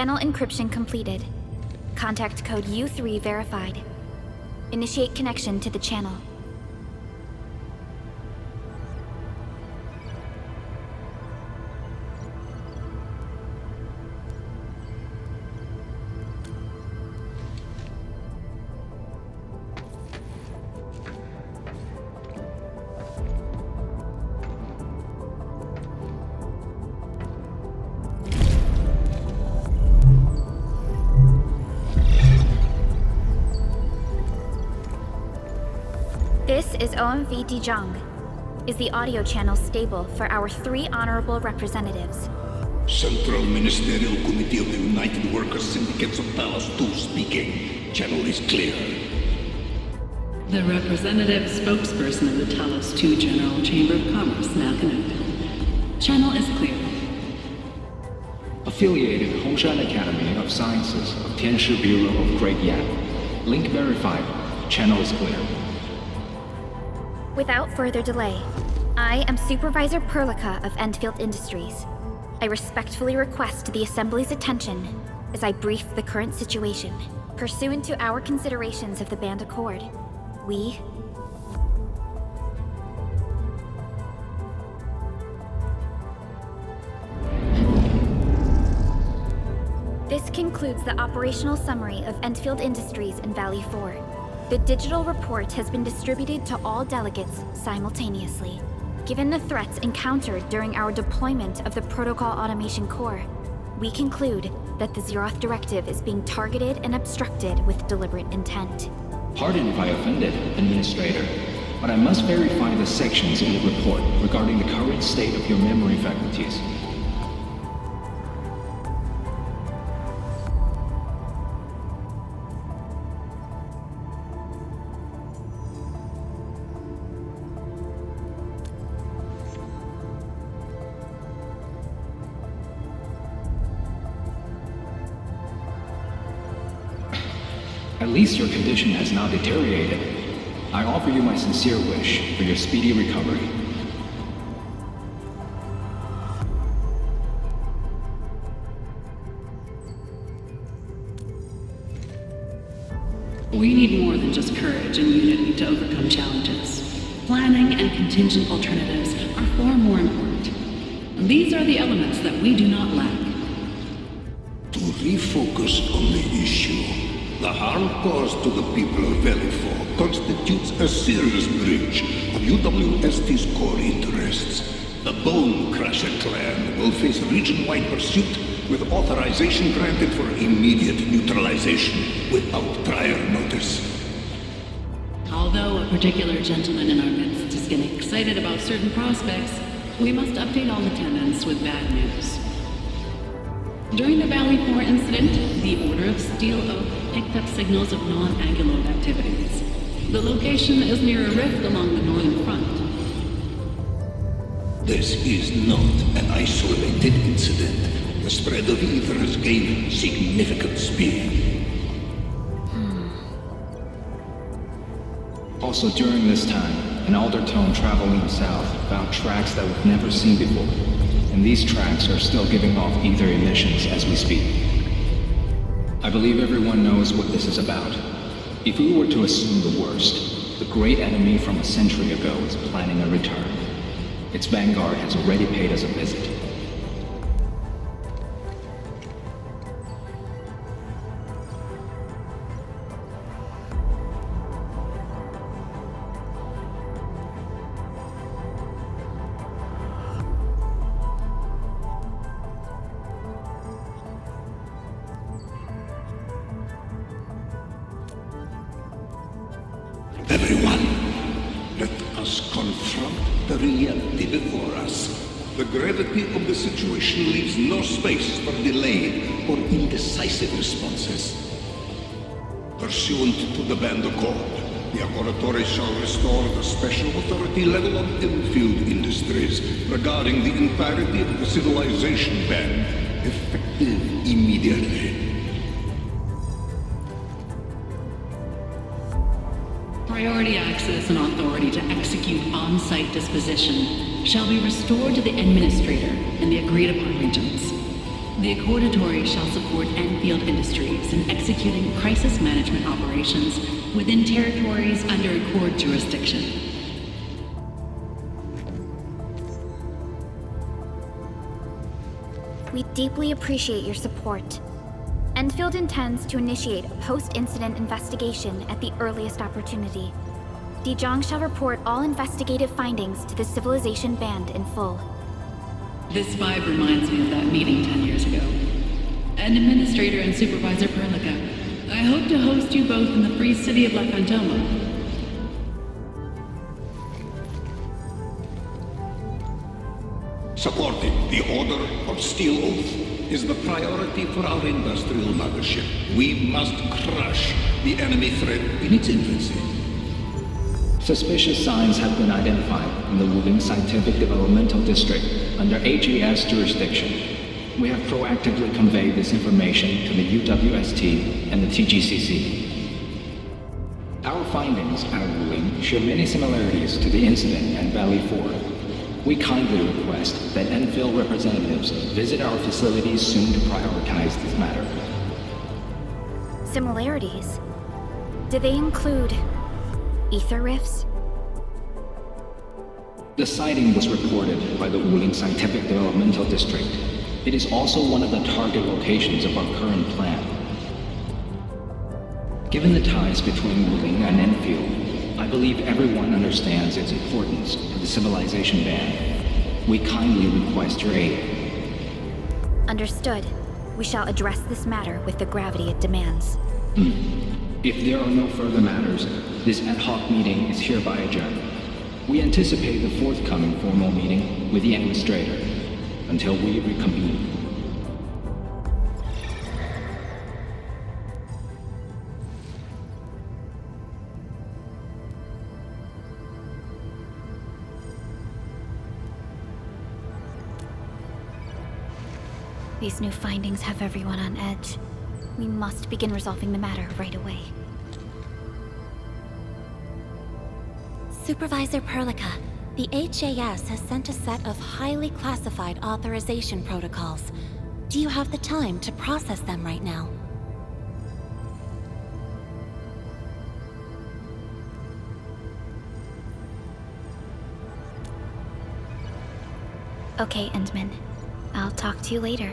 Channel encryption completed. Contact code U3 verified. Initiate connection to the channel. This is OMV Dijong. Is the audio channel stable for our 3 honorable representatives? Central Ministerial Committee of the United Workers Syndicates of Talos 2 speaking. Channel is clear. The representative spokesperson of the Talos 2 General Chamber of Commerce now connected. Channel is clear. Affiliated Hongshan Academy of Sciences of Tianshi Bureau of Great Yan. Link verified. Channel is clear. Without further delay, I am Supervisor Perlica of Endfield Industries. I respectfully request the Assembly's attention as I brief the current situation. Pursuant to our considerations of the Band Accord, we... This concludes the operational summary of Endfield Industries in Valley 4. The digital report has been distributed to all delegates simultaneously. Given the threats encountered during our deployment of the Protocol Automation Core, we conclude that the Zeroth Directive is being targeted and obstructed with deliberate intent. Pardon if I offended, Administrator, but I must verify the sections in the report regarding the current state of your memory faculties. At least your condition has not deteriorated. I offer you my sincere wish for your speedy recovery. We need more than just courage and unity to overcome challenges. Planning and contingent alternatives are far more important. These are the elements that we do not lack. To refocus on the issue, the harm caused to the people of Valley 4 constitutes a serious breach of UWST's core interests. The Bone Crusher clan will face region-wide pursuit with authorization granted for immediate neutralization without prior notice. Although a particular gentleman in our midst is getting excited about certain prospects, we must update all attendants with bad news. During the Valley 4 incident, the Order of Steel Oak picked up signals of non-Anguloid activities. The location is near a rift along the northern front. This is not an isolated incident. The spread of ether has gained significant speed. Also during this time, an Aldertone traveling south found tracks that we've never seen before. And these tracks are still giving off ether emissions as we speak. I believe everyone knows what this is about. If we were to assume the worst, the great enemy from a century ago is planning a return. Its vanguard has already paid us a visit. Everyone, let us confront the reality before us. The gravity of the situation leaves no space for delayed or indecisive responses. Pursuant to the Band Accord, the Laboratory shall restore the special authority level of Enfield Industries regarding the entirety of the civilization band, effective immediately. Priority access and authority to execute on-site disposition shall be restored to the Administrator in the agreed-upon regions. The Accordators shall support Enfield Industries in executing crisis management operations within territories under Accord jurisdiction. We deeply appreciate your support. Enfield intends to initiate a post-incident investigation at the earliest opportunity. Dijong shall report all investigative findings to the Civilization Band in full. This vibe reminds me of that meeting 10 years ago. And Administrator and Supervisor Perlica, I hope to host you both in the free city of La Fantoma. Supporting the Order of Steel Oath is the priority for our industrial mothership. We must crush the enemy threat in its infancy. Suspicious signs have been identified in the Wuling Scientific Developmental District under AGS jurisdiction. We have proactively conveyed this information to the UWST and the TGCC. Our findings out of Wuling share many similarities to the incident at Valley 4. We kindly request that Enfield representatives visit our facilities soon to prioritize this matter. Similarities? Do they include ether rifts? The sighting was reported by the Wuling Scientific Developmental District. It is also one of the target locations of our current plan. Given the ties between Wuling and Enfield, I believe everyone understands its importance to the Civilization Band. We kindly request your aid. Understood. We shall address this matter with the gravity it demands. If there are no further matters, this ad hoc meeting is hereby adjourned. We anticipate the forthcoming formal meeting with the Administrator until we reconvene. These new findings have everyone on edge. We must begin resolving the matter right away. Supervisor Perlica, the HAS has sent a set of highly classified authorization protocols. Do you have the time to process them right now? Okay, Endman. I'll talk to you later.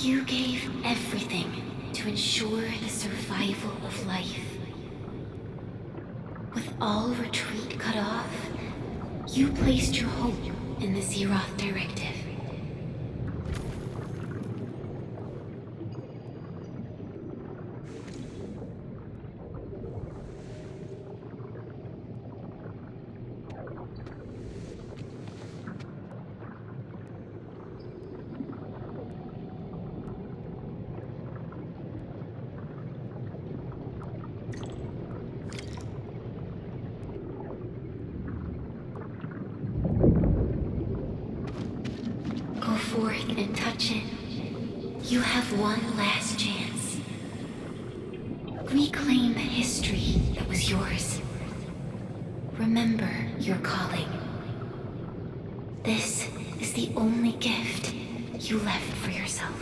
You gave everything to ensure the survival of life. With all retreat cut off, you placed your hope in the Zeroth Directive. something and touch it, you have one last chance. Reclaim the history that was yours. Remember your calling. This is the only gift you left for yourself.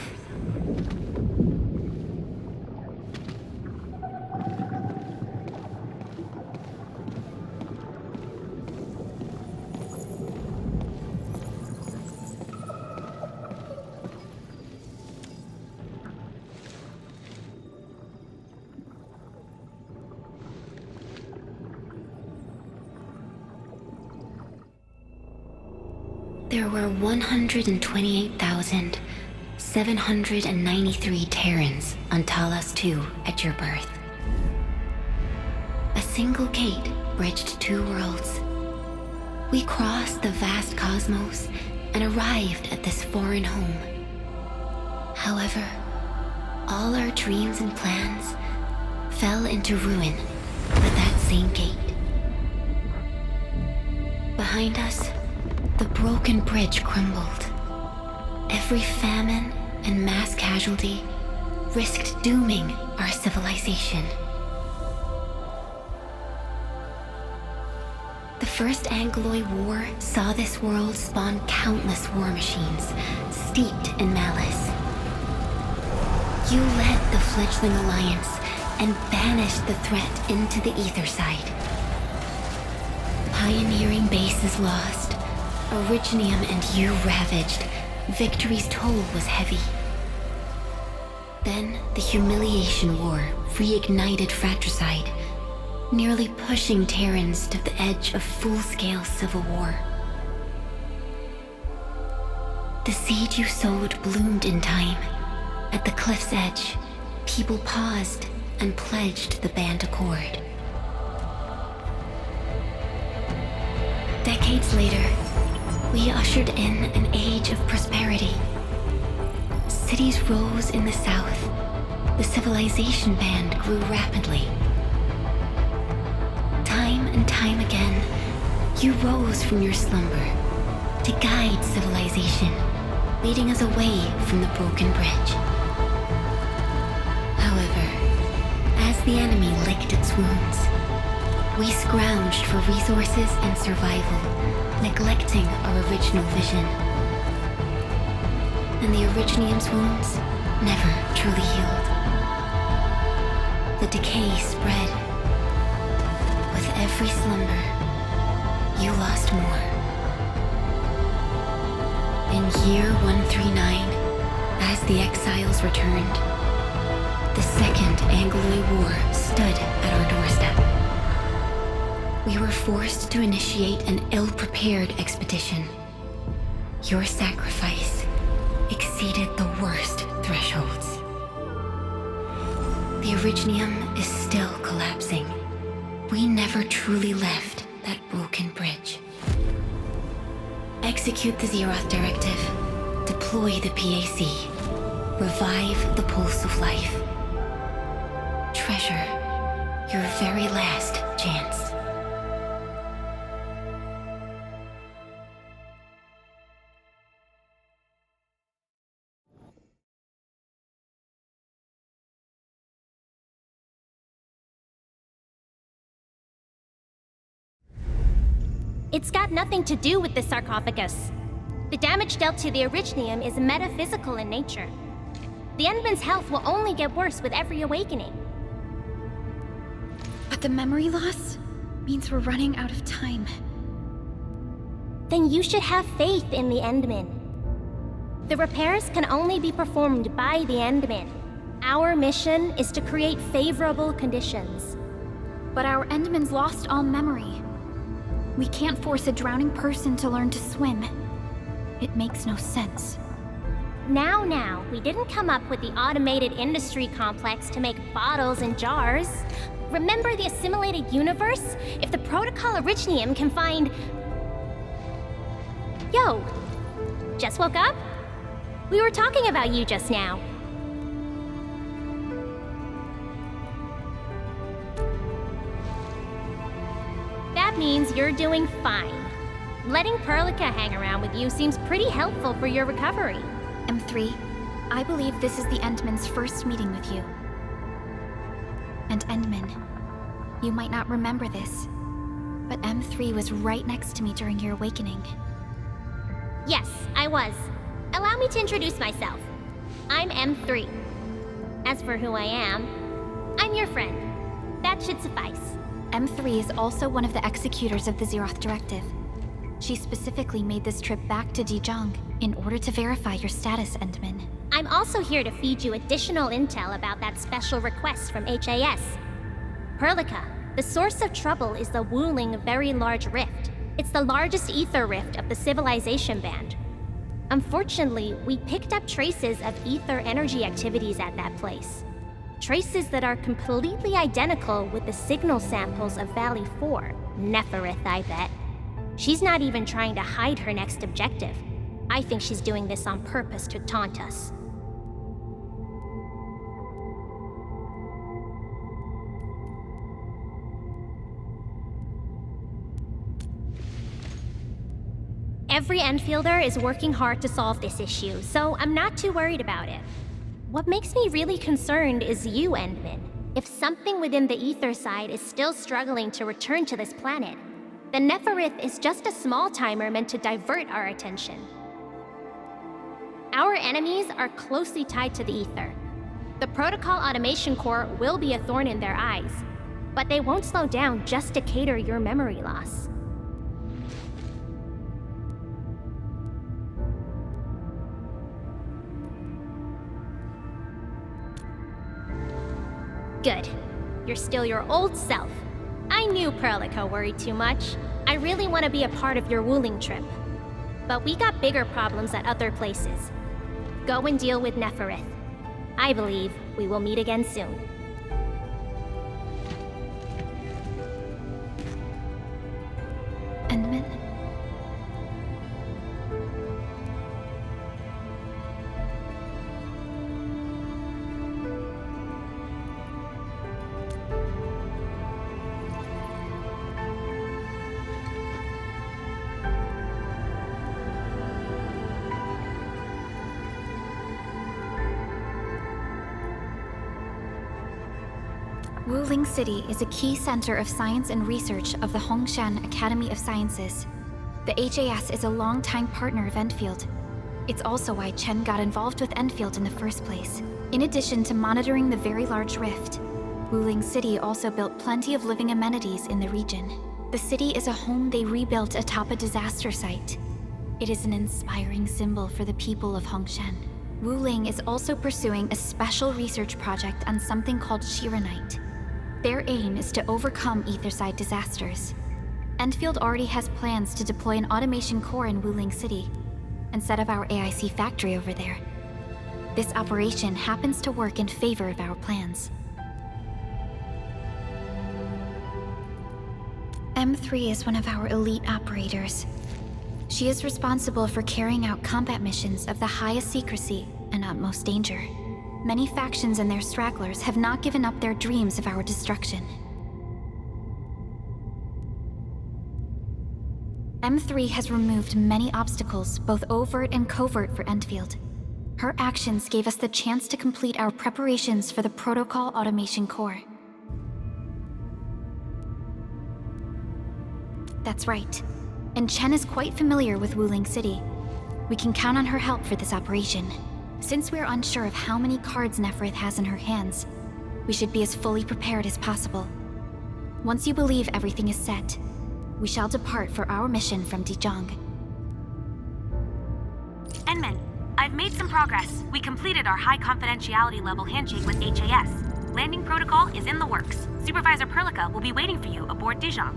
There were 128,793 Terrans on Talos II at your birth. A single gate bridged two worlds. We crossed the vast cosmos and arrived at this foreign home. However, all our dreams and plans fell into ruin at that same gate. Behind us, the broken bridge crumbled. Every famine and mass casualty risked dooming our civilization. The First Angloid War saw this world spawn countless war machines, steeped in malice. You led the fledgling alliance and banished the threat into the ether side. Pioneering bases lost, Originium and you ravaged. Victory's toll was heavy. Then the Humiliation War reignited fratricide, nearly pushing Terrans to the edge of full-scale civil war. The seed you sowed bloomed in time. At the cliff's edge, people paused and pledged the Band Accord. Decades later, we ushered in an age of prosperity. Cities rose in the south. The civilization band grew rapidly. Time and time again, you rose from your slumber to guide civilization, leading us away from the broken bridge. However, as the enemy licked its wounds, we scrounged for resources and survival, neglecting our original vision. And the Originium's wounds never truly healed. The decay spread. With every slumber, you lost more. In year 139, as the exiles returned, the Second Angloid War stood at our doorstep. We were forced to initiate an ill-prepared expedition. Your sacrifice exceeded the worst thresholds. The Originium is still collapsing. We never truly left that broken bridge. Execute the Zeroth Directive. Deploy the PAC. Revive the pulse of life. Treasure your very last chance. It's got nothing to do with the sarcophagus. The damage dealt to the Originium is metaphysical in nature. The Endman's health will only get worse with every awakening. But the memory loss means we're running out of time. Then you should have faith in the Endman. The repairs can only be performed by the Endman. Our mission is to create favorable conditions. But our Endman's lost all memory. We can't force a drowning person to learn to swim. It makes no sense. Now, we didn't come up with the automated industry complex to make bottles and jars. Remember the assimilated universe? If the protocol Originium can find... Yo, just woke up? We were talking about you just now. That means you're doing fine. Letting Perlica hang around with you seems pretty helpful for your recovery. M3, I believe this is the Endman's first meeting with you. And Endman, you might not remember this, but M3 was right next to me during your awakening. Yes, I was. Allow me to introduce myself. I'm M3. As for who I am, I'm your friend. That should suffice. M3 is also one of the executors of the Zeroth Directive. She specifically made this trip back to Dijong in order to verify your status, Endman. I'm also here to feed you additional intel about that special request from HAS. Perlica, the source of trouble is the Wuling Very Large Rift. It's the largest ether rift of the Civilization Band. Unfortunately, we picked up traces of ether energy activities at that place. Traces that are completely identical with the signal samples of Valley 4. Neferith, I bet. She's not even trying to hide her next objective. I think she's doing this on purpose to taunt us. Every Enfielder is working hard to solve this issue, so I'm not too worried about it. What makes me really concerned is you, Endman. If something within the ether side is still struggling to return to this planet, then Neferith is just a small timer meant to divert our attention. Our enemies are closely tied to the ether. The Protocol Automation Core will be a thorn in their eyes, but they won't slow down just to cater your memory loss. Good. You're still your old self. I knew Perlica worried too much. I really want to be a part of your Wuling trip. But we got bigger problems at other places. Go and deal with Neferith. I believe we will meet again soon. Endman? Wuling City is a key center of science and research of the Hongshan Academy of Sciences. The HAS is a longtime partner of Endfield. It's also why Chen got involved with Endfield in the first place. In addition to monitoring the Very Large Rift, Wuling City also built plenty of living amenities in the region. The city is a home they rebuilt atop a disaster site. It is an inspiring symbol for the people of Hongshan. Wuling is also pursuing a special research project on something called Shiranite. Their aim is to overcome Etherside disasters. Endfield already has plans to deploy an automation core in Wuling City and set up our AIC factory over there. This operation happens to work in favor of our plans. M3 is one of our elite operators. She is responsible for carrying out combat missions of the highest secrecy and utmost danger. Many factions and their stragglers have not given up their dreams of our destruction. M3 has removed many obstacles, both overt and covert, for Endfield. Her actions gave us the chance to complete our preparations for the Protocol Automation Core. That's right. And Chen is quite familiar with Wuling City. We can count on her help for this operation. Since we're unsure of how many cards Neferith has in her hands, we should be as fully prepared as possible. Once you believe everything is set, we shall depart for our mission from Dijong. Endman, I've made some progress. We completed our high confidentiality level handshake with HAS. Landing protocol is in the works. Supervisor Perlica will be waiting for you aboard Dijong.